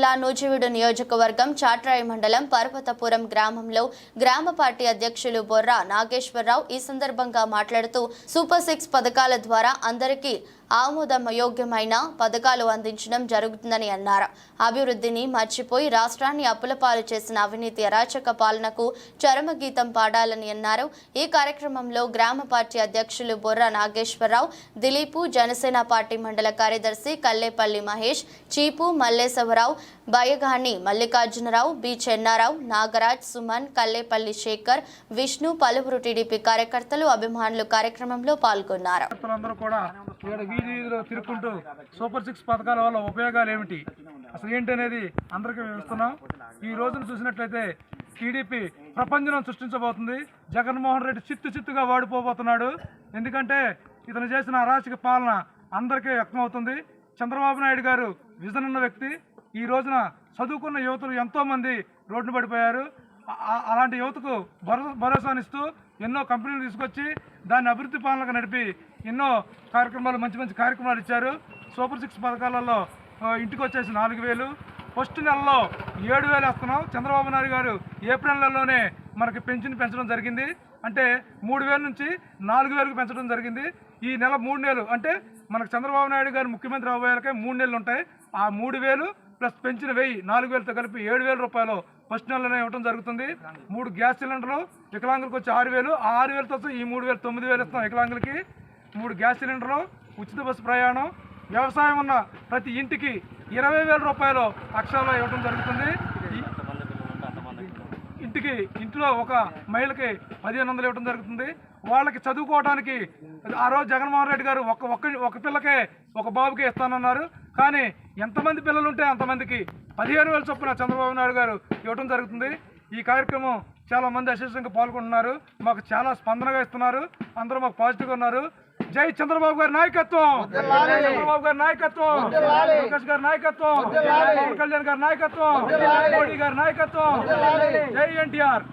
జిల్లా నూజివీడు నియోజకవర్గం చాట్రాయి మండలం పర్వతపురం గ్రామంలో గ్రామ పార్టీ అధ్యక్షులు బొర్రా నాగేశ్వరరావు ఈ సందర్భంగా మాట్లాడుతూ సూపర్ 6 పథకాల ద్వారా అందరికీ ఆమోదయోగ్యమైన పథకాలు అందించడం జరుగుతుందని అన్నారు. అభివృద్ధిని మర్చిపోయి రాష్ట్రాన్ని అప్పులపాలు చేసిన అవినీతి అరాచక పాలనకు చరమగీతం పాడాలని అన్నారు. ఈ కార్యక్రమంలో గ్రామ పార్టీ అధ్యక్షులు బొర్రా నాగేశ్వరరావు, దిలీపు, జనసేన పార్టీ మండల కార్యదర్శి కల్లేపల్లి మహేష్, చీపు మల్లేశవరావు, బయగాని మల్లికార్జునరావు, బి చెన్నారావు, నాగరాజ్, సుమన్, కల్లేపల్లి శేఖర్, విష్ణు, పలువురు టీడీపీ కార్యకర్తలు, అభిమానులు కార్యక్రమంలో పాల్గొన్నారు. తిరుగుకుంటూ సూపర్ 6 పథకాల వల్ల ఉపయోగాలు ఏమిటి, అసలు ఏంటి అనేది అందరికీ వివరిస్తున్నాం. ఈ రోజున చూసినట్లయితే టీడీపీ ప్రపంచం సృష్టించబోతుంది. జగన్మోహన్ రెడ్డి చిత్తుగా వాడిపోబోతున్నాడు. ఎందుకంటే ఇతను చేసిన అరాచక పాలన అందరికీ వ్యక్తమవుతుంది. చంద్రబాబు నాయుడు గారు విజన్ ఉన్న వ్యక్తి. ఈ రోజున చదువుకున్న యువతులు ఎంతోమంది రోడ్డున పడిపోయారు. అలాంటి యువతకు భరోసానిస్తూ ఎన్నో కంపెనీలు తీసుకొచ్చి దాన్ని అభివృద్ధి పాలనగా నడిపి ఎన్నో కార్యక్రమాలు మంచి కార్యక్రమాలు ఇచ్చారు. సూపర్ 6 పథకాలలో ఇంటికి వచ్చేసి 4,000, ఫస్ట్ నెలలో 7,000 వేస్తున్నాం. చంద్రబాబు నాయుడు గారు ఏప్రిల్ నెలలోనే మనకి పెంచడం జరిగింది. అంటే 3,000 నుంచి 4,000కు పెంచడం జరిగింది. ఈ నెల 3 నెలలు అంటే మనకు చంద్రబాబు నాయుడు గారు ముఖ్యమంత్రి అవ్వడానికి 3 నెలలు ఉంటాయి. ఆ 3,000 ప్లస్ పెంచిన 1,000 4,000తో కలిపి 7,000 రూపాయలు ఫస్ట్ నెలలోనే ఇవ్వడం జరుగుతుంది. 3 గ్యాస్ సిలిండర్లు వికలాంగులకు వచ్చి 6,000, ఆ 6,000తో ఈ 3,000 9,000 ఇస్తాం వికలాంగులకి. 3 గ్యాస్ సిలిండర్లు, ఉచిత బస్సు ప్రయాణం, వ్యవసాయం ఉన్న ప్రతి ఇంటికి 20,000 రూపాయలు అక్షరాలు ఇవ్వడం జరుగుతుంది. ఇంట్లో ఒక మహిళకి 1,500 ఇవ్వడం జరుగుతుంది. వాళ్ళకి చదువుకోవడానికి ఆ రోజు జగన్మోహన్ రెడ్డి గారు ఒక పిల్లకే ఒక బాబుకి ఇస్తానన్నారు. కానీ ఎంతమంది పిల్లలు ఉంటే అంతమందికి 15,000 చొప్పున చంద్రబాబు నాయుడు గారు ఇవ్వడం జరుగుతుంది. ఈ కార్యక్రమం చాలా మంది అశేషంగా పాల్గొంటున్నారు. మాకు చాలా స్పందనగా ఇస్తున్నారు. అందరూ మాకు పాజిటివ్గా ఉన్నారు. జై చంద్రబాబు గారి నాయకత్వం, చంద్రబాబు గారి నాయకత్వం, లోకేష్ గారి నాయకత్వం, పవన్ కళ్యాణ్ గారి నాయకత్వం, మోడీ గారి నాయకత్వం, జై ఎన్టీఆర్.